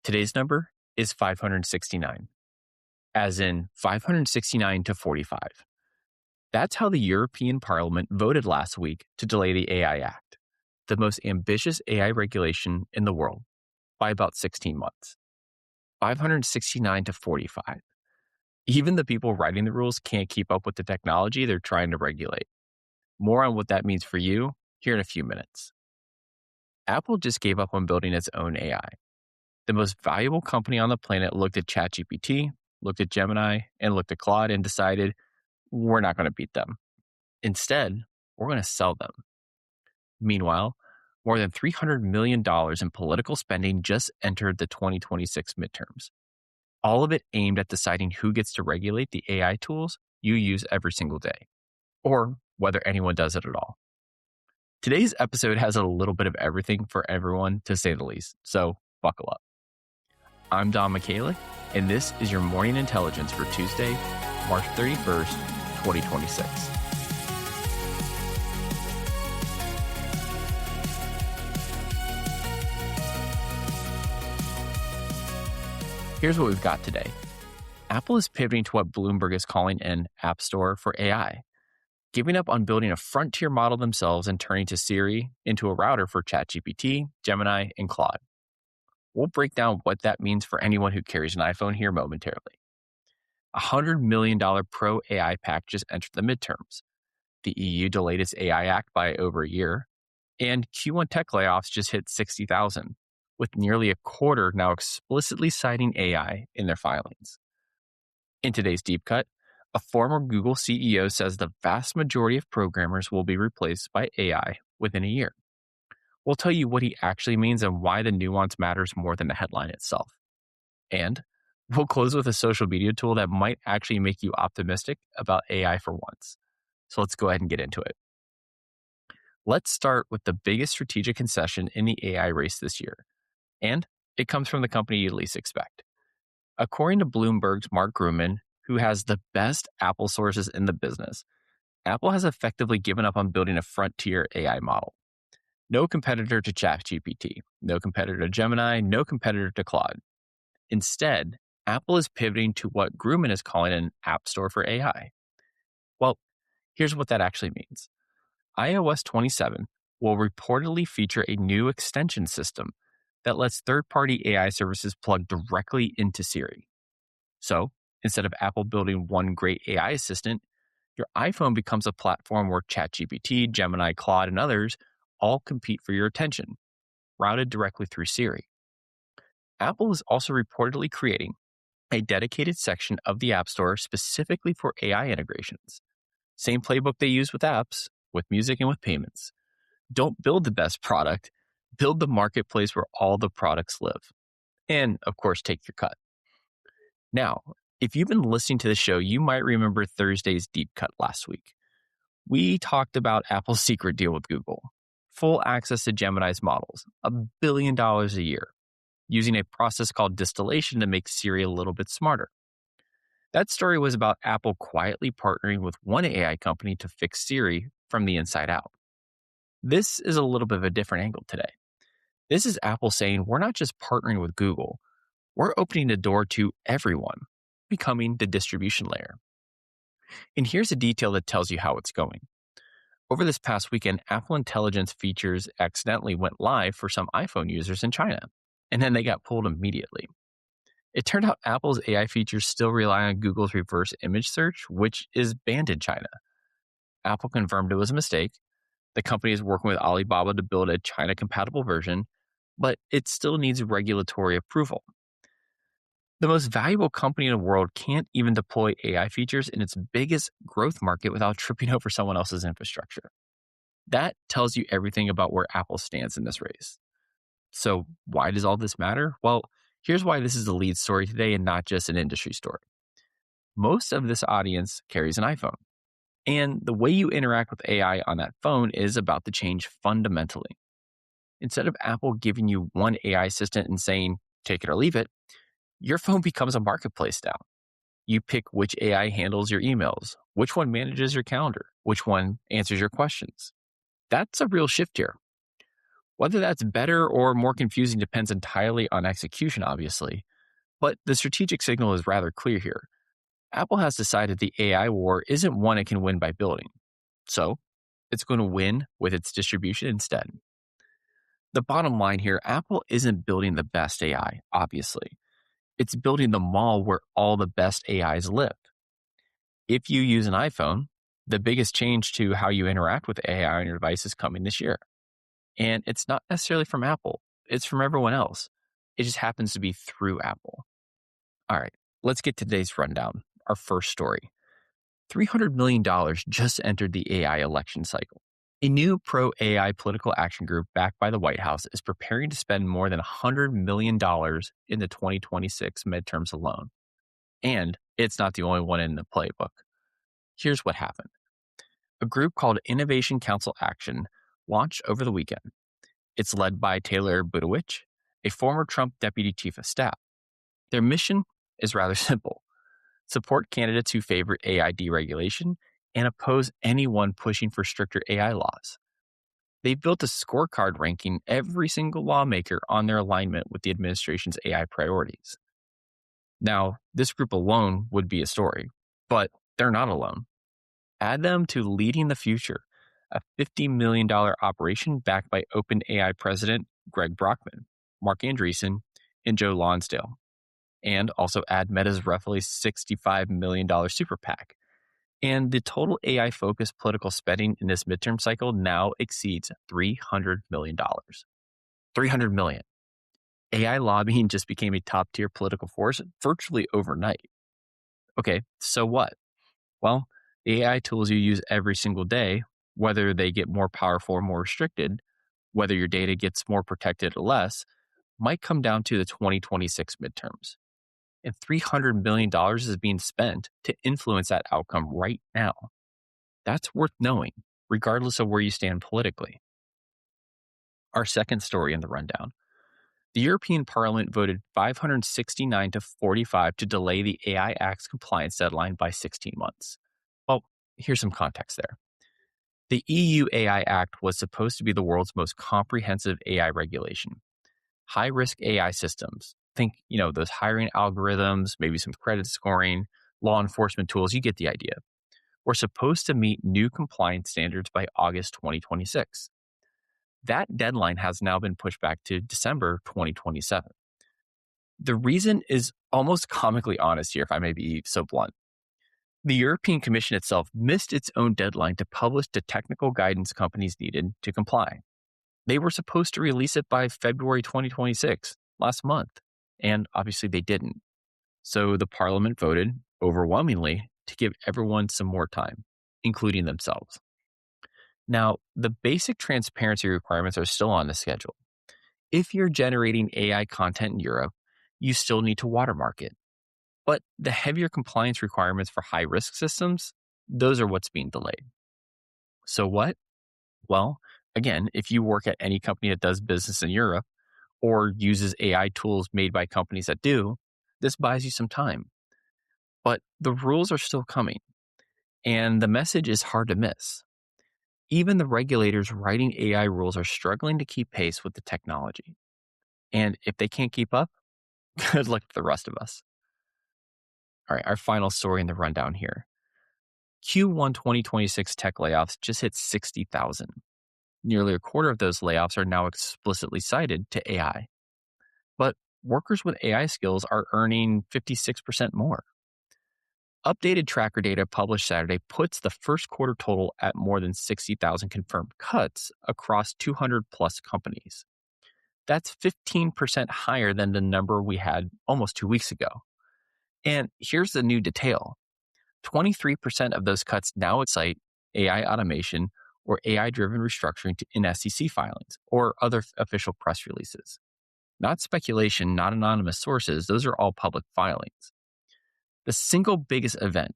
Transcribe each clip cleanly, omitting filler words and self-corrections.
Today's number is 569, as in 569 to 45. That's how the European Parliament voted last week to delay the AI Act, the most ambitious AI regulation in the world, by about 16 months. 569 to 45. Even the people writing the rules can't keep up with the technology they're trying to regulate. More on what that means for you here in a few minutes. Apple just gave up on building its own AI. The most valuable company on the planet looked at ChatGPT, looked at Gemini, and looked at Claude and decided, we're not going to beat them. Instead, we're going to sell them. Meanwhile, more than $300 million in political spending just entered the 2026 midterms. All of it aimed at deciding who gets to regulate the AI tools you use every single day, or whether anyone does it at all. Today's episode has a little bit of everything for everyone, to say the least, so buckle up. I'm Don Michalik, and this is your Morning Intelligence for Tuesday, March 31st, 2026. Here's what we've got today. Apple is pivoting to what Bloomberg is calling an app store for AI, giving up on building a frontier model themselves and turning to Siri into a router for ChatGPT, Gemini, and Claude. We'll break down what that means for anyone who carries an iPhone here momentarily. A $100 million pro AI pack just entered the midterms. The EU delayed its AI Act by over a year, and Q1 tech layoffs just hit 60,000. With nearly a quarter now explicitly citing AI in their filings. In today's Deep Cut, a former Google CEO says the vast majority of programmers will be replaced by AI within a year. We'll tell you what he actually means and why the nuance matters more than the headline itself. And we'll close with a social media tool that might actually make you optimistic about AI for once. So let's go ahead and get into it. Let's start with the biggest strategic concession in the AI race this year. And it comes from the company you least expect. According to Bloomberg's Mark Gurman, who has the best Apple sources in the business, Apple has effectively given up on building a frontier AI model. No competitor to ChatGPT, no competitor to Gemini, no competitor to Claude. Instead, Apple is pivoting to what Gurman is calling an app store for AI. Well, here's what that actually means. iOS 27 will reportedly feature a new extension system that lets third-party AI services plug directly into Siri. So, instead of Apple building one great AI assistant, your iPhone becomes a platform where ChatGPT, Gemini, Claude, and others all compete for your attention, routed directly through Siri. Apple is also reportedly creating a dedicated section of the App Store specifically for AI integrations. Same playbook they use with apps, with music, and with payments. Don't build the best product. Build the marketplace where all the products live. And, of course, take your cut. Now, if you've been listening to the show, you might remember Thursday's Deep Cut last week. We talked about Apple's secret deal with Google. Full access to Gemini's models, $1 billion a year, using a process called distillation to make Siri a little bit smarter. That story was about Apple quietly partnering with one AI company to fix Siri from the inside out. This is a little bit of a different angle today. This is Apple saying we're not just partnering with Google, we're opening the door to everyone, becoming the distribution layer. And here's a detail that tells you how it's going. Over this past weekend, Apple Intelligence features accidentally went live for some iPhone users in China, and then they got pulled immediately. It turned out Apple's AI features still rely on Google's reverse image search, which is banned in China. Apple confirmed it was a mistake. The company is working with Alibaba to build a China-compatible version, but it still needs regulatory approval. The most valuable company in the world can't even deploy AI features in its biggest growth market without tripping over someone else's infrastructure. That tells you everything about where Apple stands in this race. So why does all this matter? Well, here's why this is the lead story today and not just an industry story. Most of this audience carries an iPhone. And the way you interact with AI on that phone is about to change fundamentally. Instead of Apple giving you one AI assistant and saying, take it or leave it, your phone becomes a marketplace now. You pick which AI handles your emails, which one manages your calendar, which one answers your questions. That's a real shift here. Whether that's better or more confusing depends entirely on execution, obviously, but the strategic signal is rather clear here. Apple has decided the AI war isn't one it can win by building. So, it's going to win with its distribution instead. The bottom line here, Apple isn't building the best AI, obviously. It's building the mall where all the best AIs live. If you use an iPhone, the biggest change to how you interact with AI on your device is coming this year. And it's not necessarily from Apple, it's from everyone else. It just happens to be through Apple. All right, let's get to today's rundown. Our first story $300 million just entered the AI election cycle. A new pro AI political action group backed by the White House is preparing to spend more than $100 million in the 2026 midterms alone. And it's not the only one in the playbook. Here's what happened. A group called Innovation Council Action launched over the weekend. It's led by Taylor Budowich, a former Trump deputy chief of staff. Their mission is rather simple. Support candidates who favor AI deregulation and oppose anyone pushing for stricter AI laws. They've built a scorecard ranking every single lawmaker on their alignment with the administration's AI priorities. Now, this group alone would be a story, but they're not alone. Add them to Leading the Future, a $50 million operation backed by OpenAI president Greg Brockman, Mark Andreessen, and Joe Lonsdale. And also add Meta's roughly $65 million super PAC. And the total AI-focused political spending in this midterm cycle now exceeds $300 million. $300 million. AI lobbying just became a top-tier political force virtually overnight. Okay, so what? Well, the AI tools you use every single day, whether they get more powerful or more restricted, whether your data gets more protected or less, might come down to the 2026 midterms. And $300 million is being spent to influence that outcome right now. That's worth knowing, regardless of where you stand politically. Our second story in the rundown. The European Parliament voted 569 to 45 to delay the AI Act's compliance deadline by 16 months. Well, here's some context there. The EU AI Act was supposed to be the world's most comprehensive AI regulation. High-risk AI systems, think, those hiring algorithms, maybe some credit scoring, law enforcement tools, you get the idea, were supposed to meet new compliance standards by August 2026. That deadline has now been pushed back to December 2027. The reason is almost comically honest here, if I may be so blunt. The European Commission itself missed its own deadline to publish the technical guidance companies needed to comply. They were supposed to release it by February 2026, last month, and obviously they didn't. So the Parliament voted overwhelmingly to give everyone some more time, including themselves. Now, the basic transparency requirements are still on the schedule. If you're generating AI content in Europe, you still need to watermark it. But the heavier compliance requirements for high-risk systems, those are what's being delayed. So what? Well, again, if you work at any company that does business in Europe or uses AI tools made by companies that do, this buys you some time. But the rules are still coming, and the message is hard to miss. Even the regulators writing AI rules are struggling to keep pace with the technology. And if they can't keep up, good luck to the rest of us. All right, our final story in the rundown here. Q1 2026 tech layoffs just hit 60,000. Nearly a quarter of those layoffs are now explicitly cited to AI. But workers with AI skills are earning 56% more. Updated tracker data published Saturday puts the first quarter total at more than 60,000 confirmed cuts across 200 plus companies. That's 15% higher than the number we had almost 2 weeks ago. And here's the new detail. 23% of those cuts now cite AI automation or AI-driven restructuring in SEC filings or other official press releases. Not speculation, not anonymous sources, those are all public filings. The single biggest event,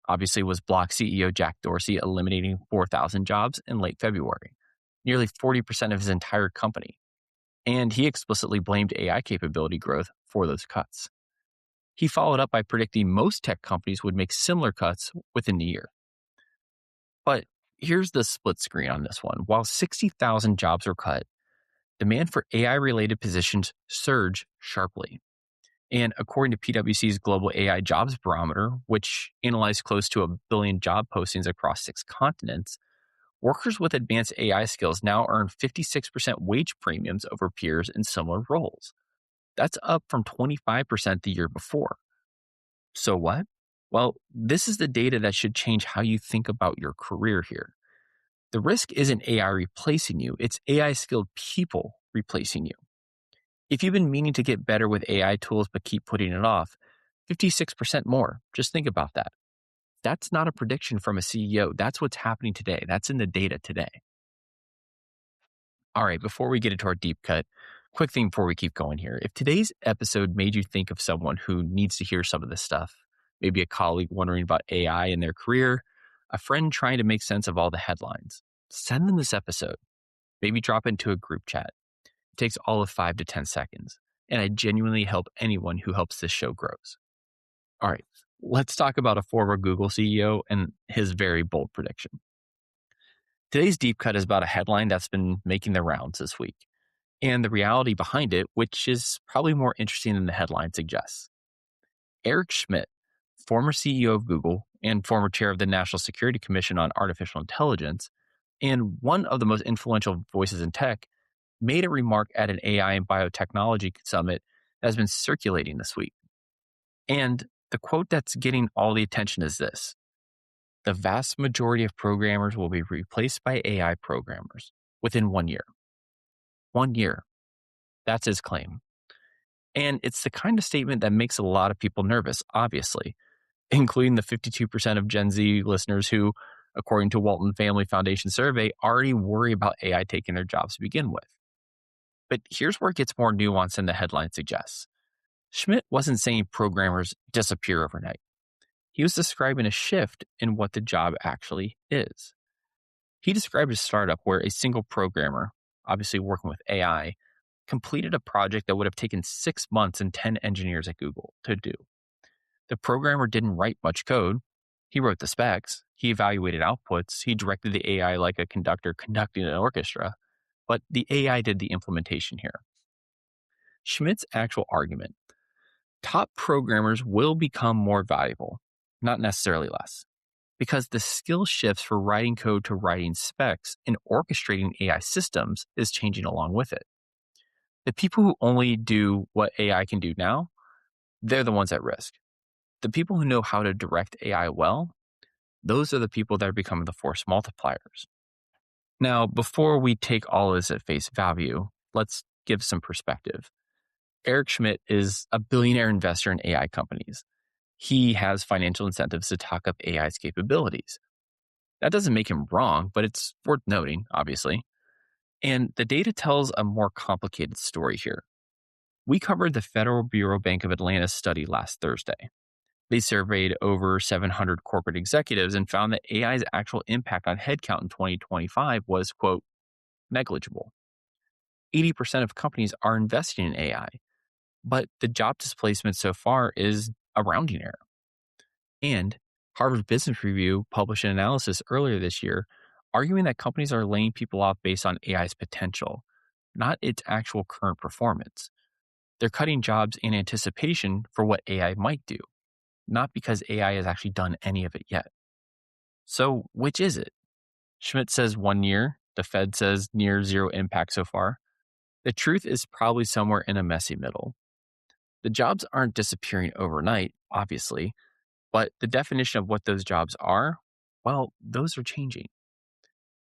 obviously, was Block CEO Jack Dorsey eliminating 4,000 jobs in late February, nearly 40% of his entire company. And he explicitly blamed AI capability growth for those cuts. He followed up by predicting most tech companies would make similar cuts within the year. But here's the split screen on this one. While 60,000 jobs were cut, demand for AI related positions surged sharply. And according to PwC's Global AI Jobs Barometer, which analyzed close to a billion job postings across 6 continents, workers with advanced AI skills now earn 56% wage premiums over peers in similar roles. That's up from 25% the year before. So what? Well, this is the data that should change how you think about your career here. The risk isn't AI replacing you, it's AI skilled people replacing you. If you've been meaning to get better with AI tools but keep putting it off, 56% more. Just think about that. That's not a prediction from a CEO. That's what's happening today. That's in the data today. All right, before we get into our deep cut, quick thing before we keep going here. If today's episode made you think of someone who needs to hear some of this stuff, maybe a colleague wondering about AI in their career, a friend trying to make sense of all the headlines, send them this episode. Maybe drop it into a group chat. It takes all of 5 to 10 seconds, and I genuinely help anyone who helps this show grows. All right, let's talk about a former Google CEO and his very bold prediction. Today's deep cut is about a headline that's been making the rounds this week, and the reality behind it, which is probably more interesting than the headline suggests. Eric Schmidt, former CEO of Google and former chair of the National Security Commission on Artificial Intelligence, and one of the most influential voices in tech, made a remark at an AI and biotechnology summit that has been circulating this week. And the quote that's getting all the attention is this: the vast majority of programmers will be replaced by AI programmers within 1 year. 1 year. That's his claim. And it's the kind of statement that makes a lot of people nervous, obviously, including the 52% of Gen Z listeners who, according to Walton Family Foundation survey, already worry about AI taking their jobs to begin with. But here's where it gets more nuanced than the headline suggests. Schmidt wasn't saying programmers disappear overnight. He was describing a shift in what the job actually is. He described a startup where a single programmer, obviously working with AI, completed a project that would have taken 6 months and 10 engineers at Google to do. The programmer didn't write much code. He wrote the specs. He evaluated outputs. He directed the AI like a conductor conducting an orchestra. But the AI did the implementation here. Schmidt's actual argument: top programmers will become more valuable, not necessarily less, because the skill shifts for writing code to writing specs and orchestrating AI systems is changing along with it. The people who only do what AI can do now, they're the ones at risk. The people who know how to direct AI well, those are the people that are becoming the force multipliers. Now, before we take all this at face value, let's give some perspective. Eric Schmidt is a billionaire investor in AI companies. He has financial incentives to talk up AI's capabilities. That doesn't make him wrong, but it's worth noting, obviously. And the data tells a more complicated story here. We covered the Federal Bureau Bank of Atlanta's study last Thursday. They surveyed over 700 corporate executives and found that AI's actual impact on headcount in 2025 was, quote, negligible. 80% of companies are investing in AI, but the job displacement so far is a rounding error. And Harvard Business Review published an analysis earlier this year arguing that companies are laying people off based on AI's potential, not its actual current performance. They're cutting jobs in anticipation for what AI might do, not because AI has actually done any of it yet. So which is it? Schmidt says 1 year. The Fed says near zero impact so far. The truth is probably somewhere in a messy middle. The jobs aren't disappearing overnight, obviously, but the definition of what those jobs are, well, those are changing.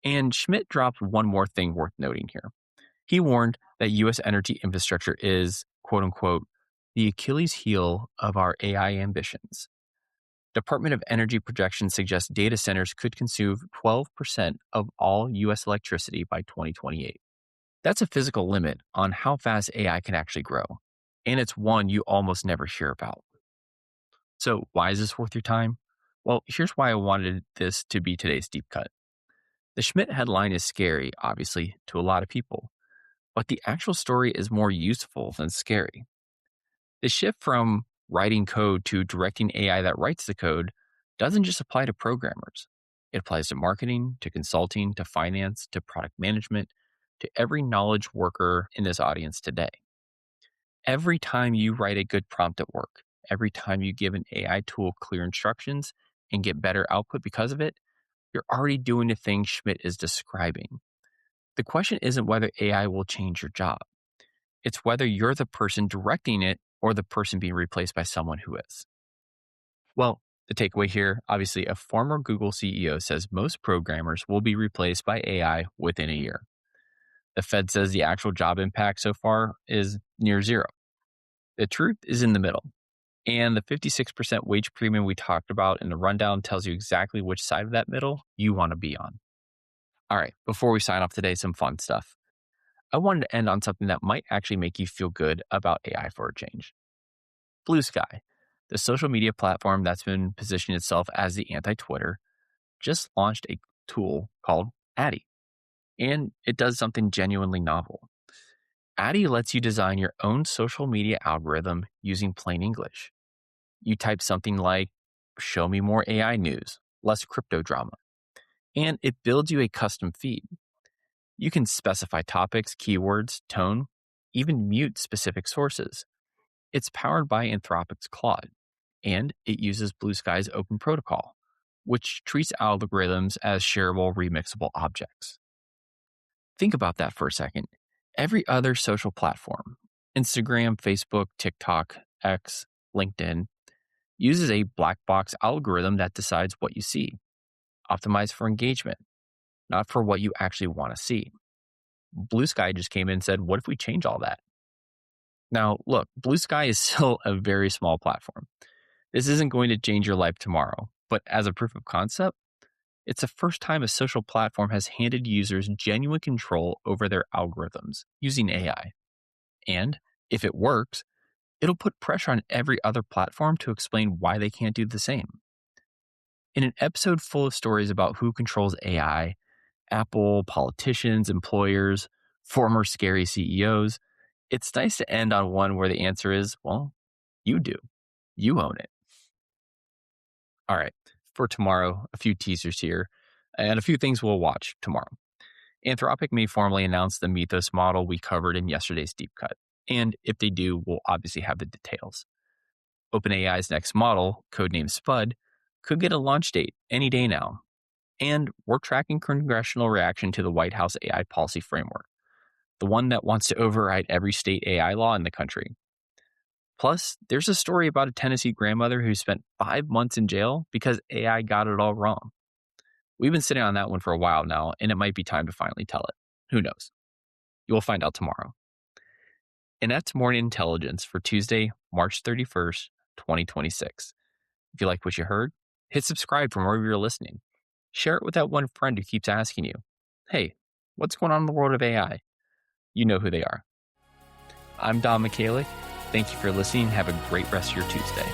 And Schmidt dropped one more thing worth noting here. He warned that U.S. energy infrastructure is, quote unquote, the Achilles heel of our AI ambitions. Department of Energy projections suggest data centers could consume 12% of all U.S. electricity by 2028. That's a physical limit on how fast AI can actually grow, and it's one you almost never hear about. So why is this worth your time? Well, here's why I wanted this to be today's deep cut. The Schmidt headline is scary, obviously, to a lot of people, but the actual story is more useful than scary. The shift from writing code to directing AI that writes the code doesn't just apply to programmers. It applies to marketing, to consulting, to finance, to product management, to every knowledge worker in this audience today. Every time you write a good prompt at work, every time you give an AI tool clear instructions and get better output because of it, you're already doing the thing Schmidt is describing. The question isn't whether AI will change your job. It's whether you're the person directing it or the person being replaced by someone who is. Well, the takeaway here, obviously, a former Google CEO says most programmers will be replaced by AI within a year. The Fed says the actual job impact so far is near zero. The truth is in the middle. And the 56% wage premium we talked about in the rundown tells you exactly which side of that middle you want to be on. All right, before we sign off today, some fun stuff. I wanted to end on something that might actually make you feel good about AI for a change. Blue Sky, the social media platform that's been positioning itself as the anti-Twitter, just launched a tool called Addy, and it does something genuinely novel. Addy lets you design your own social media algorithm using plain English. You type something like, show me more AI news, less crypto drama, and it builds you a custom feed. You can specify topics, keywords, tone, even mute specific sources. It's powered by Anthropic's Claude, and it uses Blue Sky's open protocol, which treats algorithms as shareable, remixable objects. Think about that for a second. Every other social platform, Instagram, Facebook, TikTok, X, LinkedIn, uses a black box algorithm that decides what you see, optimized for engagement, not for what you actually want to see. Blue Sky just came in and said, what if we change all that? Now, look, Blue Sky is still a very small platform. This isn't going to change your life tomorrow, but as a proof of concept, it's the first time a social platform has handed users genuine control over their algorithms using AI. And if it works, it'll put pressure on every other platform to explain why they can't do the same. In an episode full of stories about who controls AI, Apple, politicians, employers, former scary CEOs, it's nice to end on one where the answer is, well, you do. You own it. All right. For tomorrow, a few teasers here and a few things we'll watch tomorrow. Anthropic may formally announce the Mythos model we covered in yesterday's deep cut. And if they do, we'll obviously have the details. OpenAI's next model, codenamed Spud, could get a launch date any day now. And we're tracking congressional reaction to the White House AI policy framework, the one that wants to override every state AI law in the country. Plus, there's a story about a Tennessee grandmother who spent 5 months in jail because AI got it all wrong. We've been sitting on that one for a while now, and it might be time to finally tell it. Who knows? You'll find out tomorrow. And that's Morning Intelligence for Tuesday, March 31st, 2026. If you like what you heard, hit subscribe from wherever you're listening. Share it with that one friend who keeps asking you, hey, what's going on in the world of AI? You know who they are. I'm Don Michalik. Thank you for listening. Have a great rest of your Tuesday.